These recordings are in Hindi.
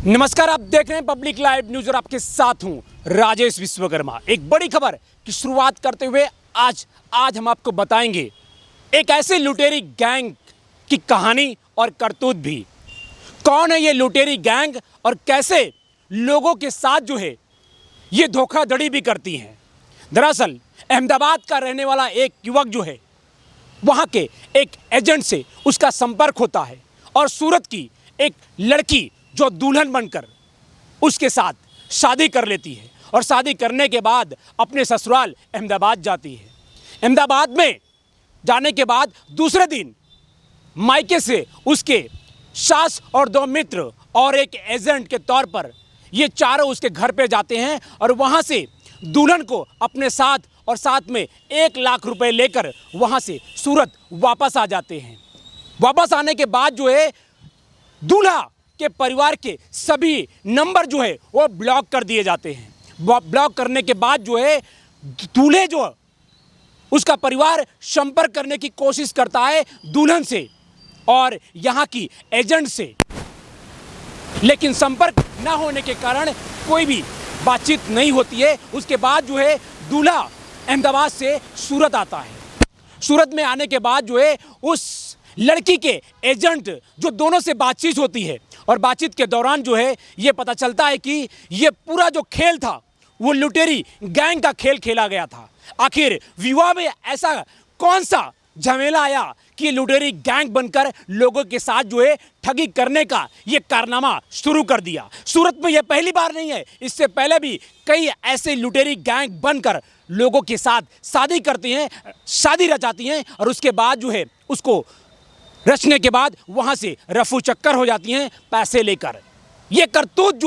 नमस्कार, आप देख रहे हैं पब्लिक लाइव न्यूज और आपके साथ हूं राजेश विश्वकर्मा। एक बड़ी खबर की शुरुआत करते हुए आज हम आपको बताएंगे एक ऐसे लुटेरी गैंग की कहानी और करतूत भी। कौन है ये लुटेरी गैंग और कैसे लोगों के साथ ये धोखाधड़ी भी करती हैं। दरअसल अहमदाबाद का रहने वाला एक युवक वहाँ के एक एजेंट से उसका संपर्क होता है और सूरत की एक लड़की जो दुल्हन बनकर उसके साथ शादी कर लेती है और शादी करने के बाद अपने ससुराल अहमदाबाद जाती है। अहमदाबाद में जाने के बाद दूसरे दिन मायके से उसके सास और दो मित्र और एक एजेंट के तौर पर ये चारों उसके घर पे जाते हैं और वहाँ से दुल्हन को अपने साथ और साथ में 1 लाख रुपए लेकर वहाँ से सूरत वापस आ जाते हैं। वापस आने के बाद दूल्हा के परिवार के सभी नंबर वो ब्लॉक कर दिए जाते हैं। ब्लॉक करने के बाद दूल्हे उसका परिवार संपर्क करने की कोशिश करता है दुल्हन से और यहाँ की एजेंट से, लेकिन संपर्क ना होने के कारण कोई भी बातचीत नहीं होती है। उसके बाद दूल्हा अहमदाबाद से सूरत आता है। सूरत में आने के बाद उस लड़की के एजेंट दोनों से बातचीत होती है और बातचीत के दौरान ये पता चलता है कि ये पूरा जो खेल था वो लुटेरी गैंग का खेल खेला गया था। आखिर विवाह में ऐसा कौन सा झमेला आया कि लुटेरी गैंग बनकर लोगों के साथ ठगी करने का ये कारनामा शुरू कर दिया। सूरत में ये पहली बार नहीं है, इससे पहले भी कई ऐसे लुटेरी गैंग बनकर लोगों के साथ शादी करती हैं, शादी रचाती हैं और उसके बाद उसको रचने के बाद वहाँ से रफू चक्कर हो जाती हैं पैसे लेकर। ये करतूत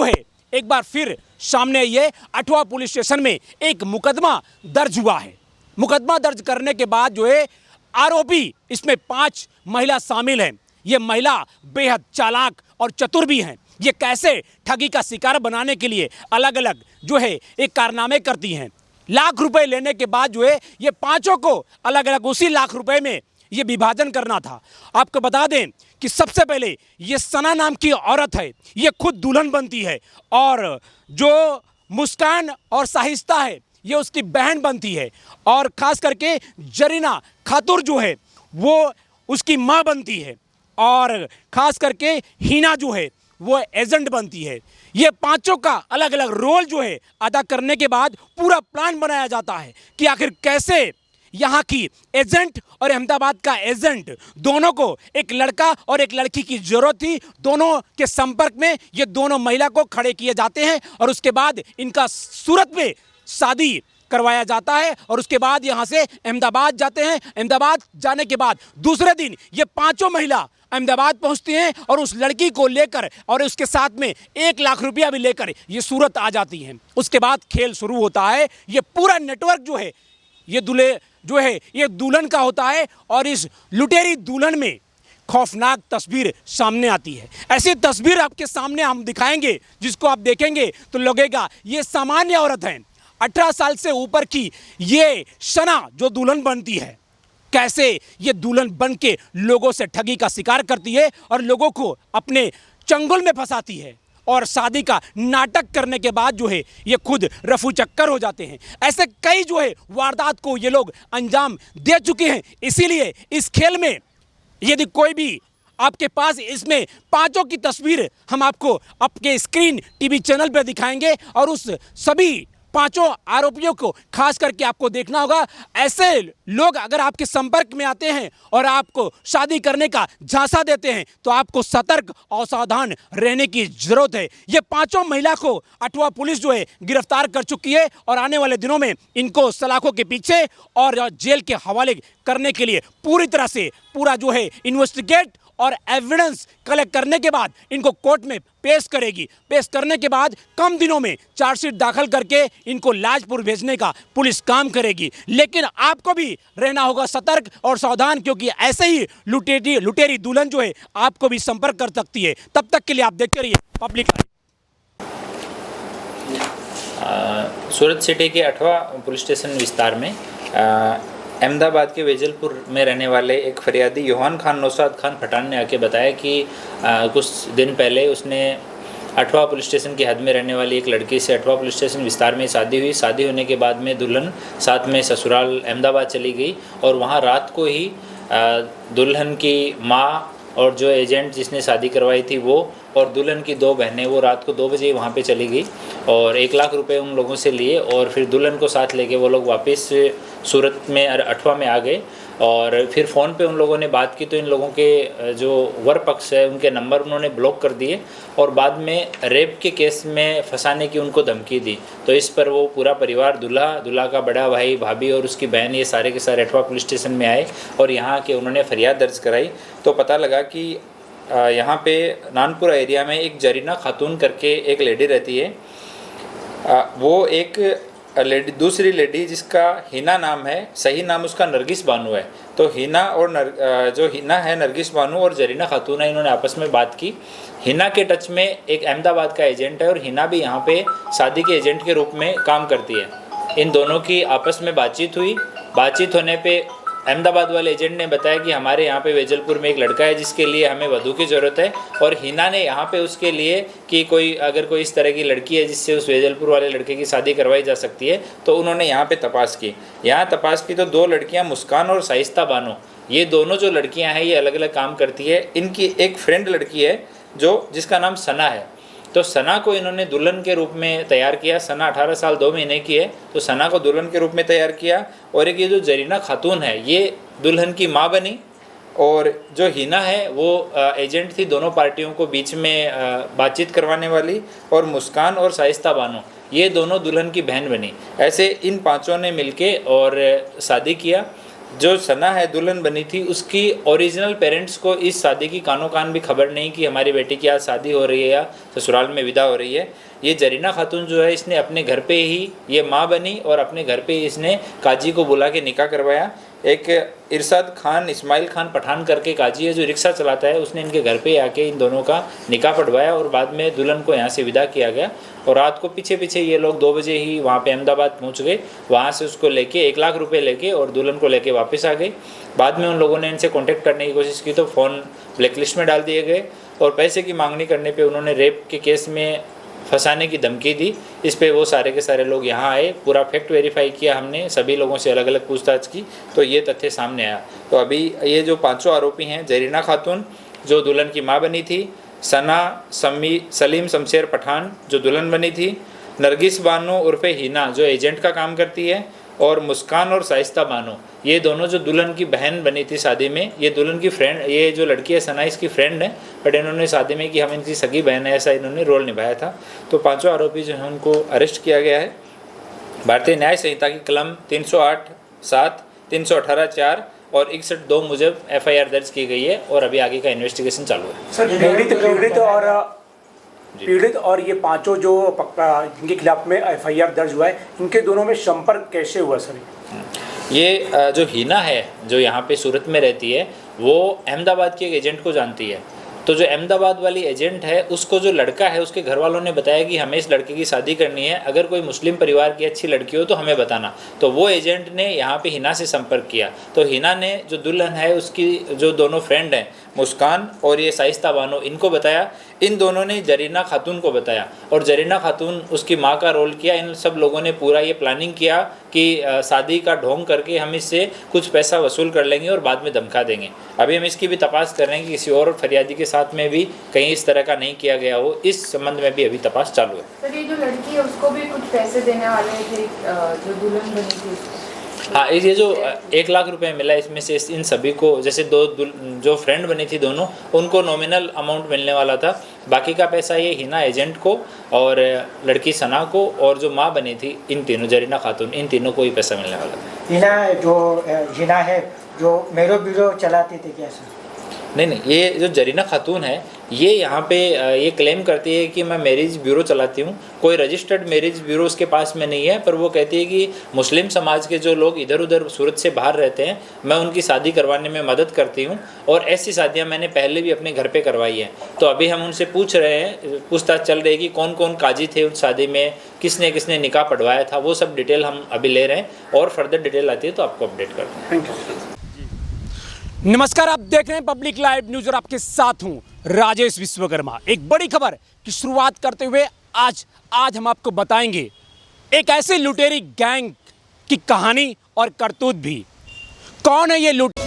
एक बार फिर सामने ये अठवा पुलिस स्टेशन में एक मुकदमा दर्ज हुआ है। मुकदमा दर्ज करने के बाद आरोपी इसमें 5 महिला शामिल हैं। ये महिला बेहद चालाक और चतुर भी हैं। ये कैसे ठगी का शिकार बनाने के लिए अलग अलग एक कारनामे करती हैं। लाख रुपए लेने के बाद ये पांचों को अलग अलग उसी लाख रुपए में ये विभाजन करना था। आपको बता दें कि सबसे पहले ये सना नाम की औरत है, ये खुद दुल्हन बनती है और जो मुस्कान और साहिस्ता है ये उसकी बहन बनती है और ख़ास करके जरीना खातूर वो उसकी माँ बनती है और ख़ास करके हीना वो एजेंट बनती है। ये पांचों का अलग अलग रोल अदा करने के बाद पूरा प्लान बनाया जाता है कि आखिर कैसे यहाँ की एजेंट और अहमदाबाद का एजेंट दोनों को एक लड़का और एक लड़की की जरूरत थी। दोनों के संपर्क में ये दोनों महिला को खड़े किए जाते हैं और उसके बाद इनका सूरत में शादी करवाया जाता है और उसके बाद यहाँ से अहमदाबाद जाते हैं। अहमदाबाद जाने के बाद दूसरे दिन ये पांचों महिला अहमदाबाद पहुँचती हैं और उस लड़की को लेकर और उसके साथ में 1 लाख रुपया भी लेकर ये सूरत आ जाती हैं। उसके बाद खेल शुरू होता है। ये पूरा नेटवर्क ये दूल्हे ये दुल्हन का होता है और इस लुटेरी दुल्हन में खौफनाक तस्वीर सामने आती है। ऐसी तस्वीर आपके सामने हम दिखाएंगे जिसको आप देखेंगे तो लगेगा ये सामान्य औरत है। 18 साल से ऊपर की ये सना जो दुल्हन बनती है, कैसे ये दुल्हन बन के लोगों से ठगी का शिकार करती है और लोगों को अपने चंगुल में फंसाती है और शादी का नाटक करने के बाद ये खुद रफू चक्कर हो जाते हैं। ऐसे कई वारदात को ये लोग अंजाम दे चुके हैं। इसीलिए इस खेल में यदि कोई भी आपके पास इसमें पांचों की तस्वीर हम आपको आपके स्क्रीन टीवी चैनल पर दिखाएंगे और उस सभी पांचों आरोपियों को खास करके आपको देखना होगा। ऐसे लोग अगर आपके संपर्क में आते हैं और आपको शादी करने का झांसा देते हैं तो आपको सतर्क और सावधान रहने की जरूरत है। ये पांचों महिला को अठवा पुलिस गिरफ्तार कर चुकी है और आने वाले दिनों में इनको सलाखों के पीछे और जेल के हवाले करने के लिए पूरी तरह से पूरा इन्वेस्टिगेट और एविडेंस कलेक्ट करने के बाद इनको कोर्ट में पेश करेगी। पेश करने के बाद कम दिनों में चार्जशीट दाखिल करके इनको लाजपुर भेजने का पुलिस काम करेगी। लेकिन आपको भी रहना होगा सतर्क और सावधान, क्योंकि ऐसे ही लुटेरी दुल्हन आपको भी संपर्क कर सकती है। तब तक के लिए आप देखते रहिए पब्लिक लाइव। सूरत सिटी के 8वां पुलिस स्टेशन विस्तार में अहमदाबाद के वेजलपुर में रहने वाले एक फरियादी योहान खान नौशाद खान पठान ने आके बताया कि कुछ दिन पहले उसने अठवा पुलिस स्टेशन की हद में रहने वाली एक लड़की से अठवा पुलिस स्टेशन विस्तार में शादी हुई। शादी होने के बाद में दुल्हन साथ में ससुराल अहमदाबाद चली गई और वहाँ रात को ही दुल्हन की माँ और जो एजेंट जिसने शादी करवाई थी वो और दुल्हन की 2 बहनें वो रात को 2 बजे वहाँ पे चली गई और 1 लाख रुपए उन लोगों से लिए और फिर दुल्हन को साथ लेके वो लोग वापस सूरत में अठवा में आ गए। और फिर फ़ोन पे उन लोगों ने बात की तो इन लोगों के जो वर पक्ष है उनके नंबर उन्होंने ब्लॉक कर दिए और बाद में रेप के केस में फंसाने की उनको धमकी दी। तो इस पर वो पूरा परिवार दूल्हा का बड़ा भाई भाभी और उसकी बहन ये सारे के सारे अठवा पुलिस स्टेशन में आए और यहाँ के उन्होंने फरियाद दर्ज कराई। तो पता लगा कि यहाँ पे नानपुरा एरिया में एक जरीना खातून करके एक लेडी रहती है। वो एक लेडी दूसरी लेडी जिसका हिना नाम है, सही नाम उसका नरगिस बानू है। तो हिना और जो हिना है नरगिस बानू और जरीना खातून है, इन्होंने आपस में बात की। हिना के टच में एक अहमदाबाद का एजेंट है और हिना भी यहाँ पे शादी के एजेंट के रूप में काम करती है। इन दोनों की आपस में बातचीत हुई। बातचीत होने पे अहमदाबाद वाले एजेंट ने बताया कि हमारे यहाँ पे वेजलपुर में एक लड़का है जिसके लिए हमें वधू की ज़रूरत है और हिना ने यहाँ पे उसके लिए कि अगर कोई इस तरह की लड़की है जिससे उस वेजलपुर वाले लड़के की शादी करवाई जा सकती है तो उन्होंने यहाँ पे तपास की। यहाँ तपास की तो 2 लड़कियाँ मुस्कान और शाइस्ता बानो, ये दोनों जो लड़कियाँ हैं ये अलग अलग काम करती है। इनकी एक फ्रेंड लड़की है जिसका नाम सना है। तो सना को इन्होंने दुल्हन के रूप में तैयार किया। सना 18 साल 2 महीने की है तो सना को दुल्हन के रूप में तैयार किया और एक ये जो जरीना खातून है ये दुल्हन की माँ बनी और जो हिना है वो एजेंट थी दोनों पार्टियों को बीच में बातचीत करवाने वाली और मुस्कान और शाइस्ता बानो ये दोनों दुल्हन की बहन बनी। ऐसे इन पांचों ने मिलके और शादी किया। जो सना है दुल्हन बनी थी उसकी ओरिजिनल पेरेंट्स को इस शादी की कानो कान भी खबर नहीं कि हमारी बेटी की आज शादी हो रही है या ससुराल में विदा हो रही है। ये जरीना खातून जो है इसने अपने घर पे ही ये माँ बनी और अपने घर पे ही इसने काजी को बुला के निकाह करवाया। एक इरशाद खान इस्माइल खान पठान करके काजी है जो रिक्शा चलाता है, उसने इनके घर पे आके इन दोनों का निकाह पढ़वाया और बाद में दुल्हन को यहाँ से विदा किया गया। और रात को पीछे पीछे ये लोग 2 बजे ही वहाँ पे अहमदाबाद पहुँच गए। वहाँ से उसको लेके 1 लाख रुपए लेके और दुल्हन को लेके वापस आ गए। बाद में उन लोगों ने इनसे कॉन्टेक्ट करने की कोशिश की तो फ़ोन ब्लैकलिस्ट में डाल दिए गए और पैसे की मांगनी करने पर उन्होंने रेप के केस में फंसाने की धमकी दी। इस पे वो सारे के सारे लोग यहाँ आए, पूरा फैक्ट वेरीफाई किया हमने, सभी लोगों से अलग अलग पूछताछ की तो ये तथ्य सामने आया। तो अभी ये जो 5 आरोपी हैं जरीना खातून जो दुल्हन की माँ बनी थी, सना सलीम शमशेर पठान जो दुल्हन बनी थी, नरगिस बानो उर्फे हिना जो एजेंट का काम करती है और मुस्कान और शाइस्ता बानो ये दोनों जो दुल्हन की बहन बनी थी शादी में, ये दुल्हन की फ्रेंड, ये जो लड़की है सना इसकी फ्रेंड है बट इन्होंने शादी में कि हम इनकी सगी बहन है ऐसा इन्होंने रोल निभाया था। तो 5 आरोपी जो हैं उनको अरेस्ट किया गया है। भारतीय न्याय संहिता की कलम 308(7), 318(4) और 61(2) मुजब FIR दर्ज की गई है और अभी आगे का इन्वेस्टिगेशन चालू है। सर पीड़ित और ये 5 जो जिनके खिलाफ में FIR दर्ज हुआ है इनके दोनों में संपर्क कैसे हुआ सर? ये जो हिना है जो यहाँ पे सूरत में रहती है वो अहमदाबाद के एक एजेंट को जानती है। तो जो अहमदाबाद वाली एजेंट है उसको जो लड़का है उसके घर वालों ने बताया कि हमें इस लड़के की शादी करनी है, अगर कोई मुस्लिम परिवार की अच्छी लड़की हो तो हमें बताना। तो वो एजेंट ने यहाँ पे हिना से संपर्क किया। तो हिना ने जो दुल्हन है उसकी जो दोनों फ्रेंड हैं मुस्कान और ये शाइस्ता बानो इनको बताया। इन दोनों ने जरीना खातून को बताया और जरीना खातून उसकी माँ का रोल किया। इन सब लोगों ने पूरा ये प्लानिंग किया कि शादी का ढोंग करके हम इससे कुछ पैसा वसूल कर लेंगे और बाद में धमका देंगे। अभी हम इसकी भी तपास कर रहे हैं कि किसी और फरियादी के साथ में भी कहीं इस तरह का नहीं किया गया हो। इस संबंध में भी अभी तपास चालू है। सर ये जो लड़की है उसको भी कुछ पैसे देने वाले थे जो दुल्हन बनी थी उसको? हाँ, ये जो 1 लाख रुपए मिला इसमें से इन सभी को जैसे 2 जो फ्रेंड बनी थी दोनों उनको नॉमिनल अमाउंट मिलने वाला था। बाकी का पैसा ये हिना एजेंट को और लड़की सना को और जो माँ बनी थी इन तीनों जरीना खातून इन तीनों को ही पैसा मिलने वाला था। हिना है जो मेरो ब्यूरो चलाती थी क्या सर? नहीं, ये जो जरीना खातून है ये यहाँ पे ये क्लेम करती है कि मैं मैरिज ब्यूरो चलाती हूँ। कोई रजिस्टर्ड मैरिज ब्यूरो उसके पास में नहीं है, पर वो कहती है कि मुस्लिम समाज के जो लोग इधर उधर सूरत से बाहर रहते हैं मैं उनकी शादी करवाने में मदद करती हूँ और ऐसी शादियाँ मैंने पहले भी अपने घर पे करवाई हैं। तो अभी हम उनसे पूछ रहे हैं, पूछताछ चल रही है कि कौन कौन काजी थे उस शादी में, किसने किसने निकाह पढ़वाया था, वो सब डिटेल हम अभी ले रहे हैं और फर्दर डिटेल आती है तो आपको अपडेट करते हैं। Thank you. नमस्कार, आप देख रहे हैं पब्लिक लाइव न्यूज और आपके साथ हूं राजेश विश्वकर्मा। एक बड़ी खबर की शुरुआत करते हुए आज हम आपको बताएंगे एक ऐसे लुटेरी गैंग की कहानी और करतूत भी। कौन है ये लुटेरी